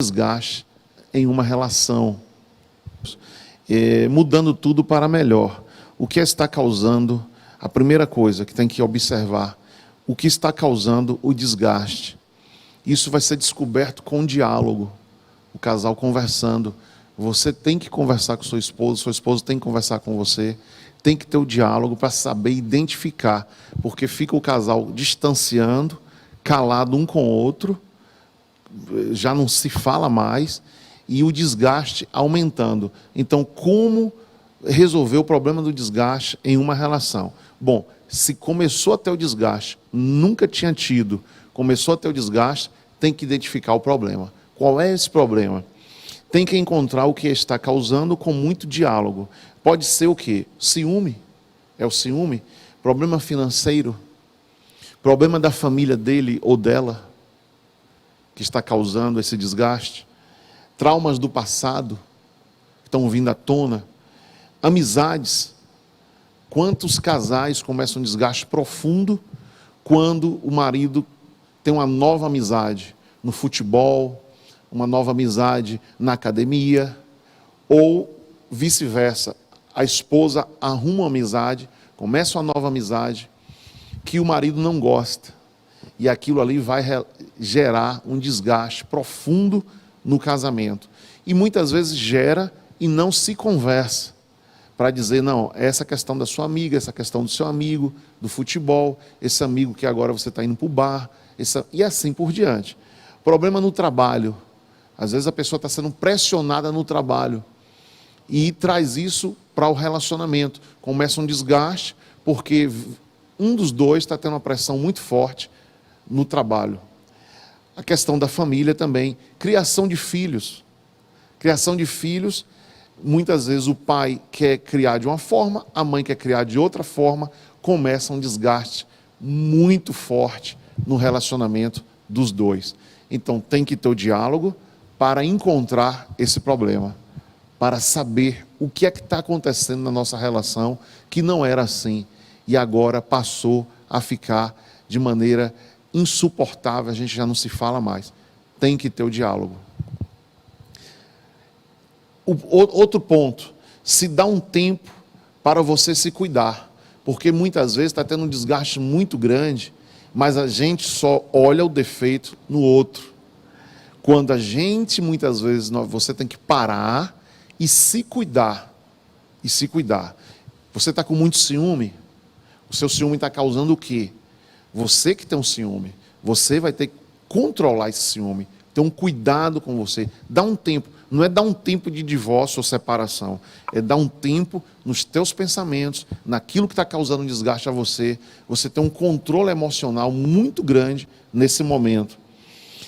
desgaste em uma relação, mudando tudo para melhor. O que está causando, a primeira coisa que tem que observar, o que está causando o desgaste. Isso vai ser descoberto com diálogo, o casal conversando. Você tem que conversar com sua esposa tem que conversar com você, tem que ter o diálogo para saber identificar, porque fica o casal distanciando, calado um com o outro, já não se fala mais, e o desgaste aumentando. Então, como resolver o problema do desgaste em uma relação? Bom, se começou a ter o desgaste, nunca tinha tido, começou a ter o desgaste, tem que identificar o problema. Qual é esse problema? Tem que encontrar o que está causando com muito diálogo. Pode ser o quê? Ciúme. É o ciúme? Problema financeiro? Problema da família dele ou dela, que está causando esse desgaste? Traumas do passado, que estão vindo à tona? Amizades. Quantos casais começam um desgaste profundo quando o marido tem uma nova amizade no futebol, uma nova amizade na academia, ou vice-versa. A esposa arruma uma amizade, começa uma nova amizade, que o marido não gosta. E aquilo ali vai gerar um desgaste profundo no casamento. E muitas vezes gera e não se conversa, para dizer, não, essa questão da sua amiga, essa questão do seu amigo, do futebol, esse amigo que agora você está indo para o bar, e assim por diante. Problema no trabalho. Às vezes a pessoa está sendo pressionada no trabalho e traz isso para o relacionamento. Começa um desgaste porque um dos dois está tendo uma pressão muito forte no trabalho. A questão da família também. Criação de filhos. Criação de filhos, muitas vezes o pai quer criar de uma forma, a mãe quer criar de outra forma, começa um desgaste muito forte no relacionamento dos dois. Então tem que ter o diálogo para encontrar esse problema, para saber o que é que está acontecendo na nossa relação, que não era assim, e agora passou a ficar de maneira insuportável, a gente já não se fala mais. Tem que ter o diálogo. Outro ponto, se dá um tempo para você se cuidar, porque muitas vezes está tendo um desgaste muito grande, mas a gente só olha o defeito no outro. Quando a gente, muitas vezes, você tem que parar e se cuidar. E se cuidar. Você está com muito ciúme? O seu ciúme está causando o quê? Você que tem um ciúme. Você vai ter que controlar esse ciúme. Ter um cuidado com você. Dá um tempo. Não é dar um tempo de divórcio ou separação. É dar um tempo nos teus pensamentos, naquilo que está causando desgaste a você. Você tem um controle emocional muito grande nesse momento.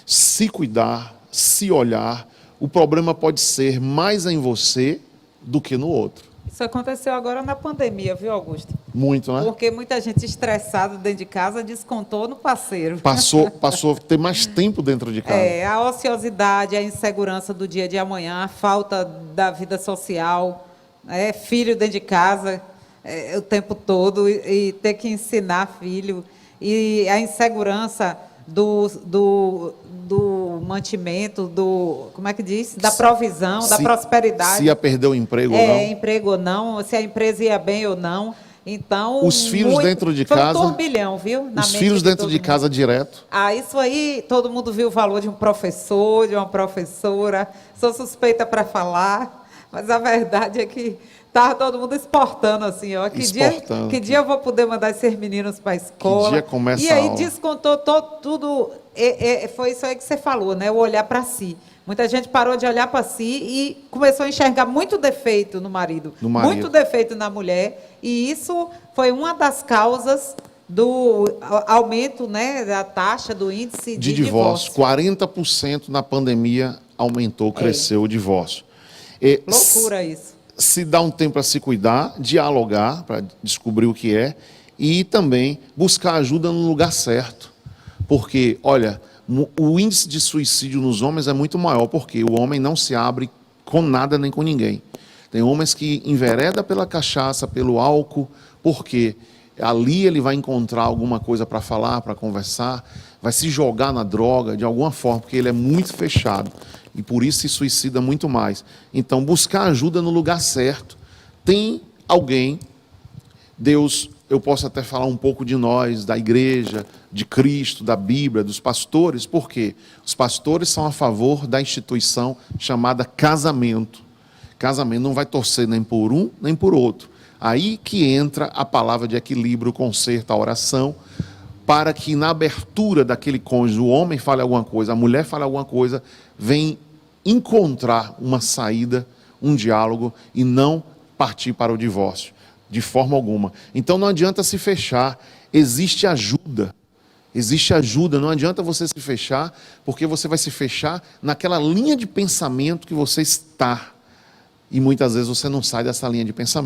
Se cuidar, se olhar, o problema pode ser mais em você do que no outro. Isso aconteceu agora na pandemia, viu, Augusto? Muito, né? Porque muita gente estressada dentro de casa descontou no parceiro. Passou a ter mais tempo dentro de casa. A ociosidade, a insegurança do dia de amanhã, a falta da vida social, filho dentro de casa o tempo todo e ter que ensinar filho, e a insegurança do mantimento, como é que diz? Da provisão, da prosperidade. Se ia perder o emprego ou não. Emprego ou não, se a empresa ia bem ou não. Então, os filhos dentro de casa. Foi um turbilhão, viu? Os filhos dentro de casa direto. Isso aí, todo mundo viu o valor de um professor, de uma professora. Sou suspeita para falar, mas a verdade é que estava todo mundo exportando assim, ó. Que dia eu vou poder mandar esses meninos para a escola? Que dia começa e aí a aula? Descontou tudo. Foi isso aí que você falou, né? O olhar para si. Muita gente parou de olhar para si e começou a enxergar muito defeito no marido, muito defeito na mulher. E isso foi uma das causas do aumento, né, da taxa, do índice de divórcio. 40% na pandemia aumentou, cresceu o divórcio. Loucura isso. Se dá um tempo para se cuidar, dialogar, para descobrir o que é, e também buscar ajuda no lugar certo. Porque, olha, o índice de suicídio nos homens é muito maior, porque o homem não se abre com nada nem com ninguém. Tem homens que enveredam pela cachaça, pelo álcool, porque ali ele vai encontrar alguma coisa para falar, para conversar, vai se jogar na droga de alguma forma, porque ele é muito fechado. e por isso se suicida muito mais. Então, buscar ajuda no lugar certo. Tem alguém, Deus, eu posso até falar um pouco de nós, da igreja, de Cristo, da Bíblia, dos pastores, por quê? Os pastores são a favor da instituição chamada casamento. Casamento não vai torcer nem por um, nem por outro. Aí que entra a palavra de equilíbrio, o conserto, a oração, para que na abertura daquele cônjuge, o homem fale alguma coisa, a mulher fale alguma coisa, vem encontrar uma saída, um diálogo, e não partir para o divórcio, de forma alguma. Então não adianta se fechar, existe ajuda, não adianta você se fechar, porque você vai se fechar naquela linha de pensamento que você está, e muitas vezes você não sai dessa linha de pensamento.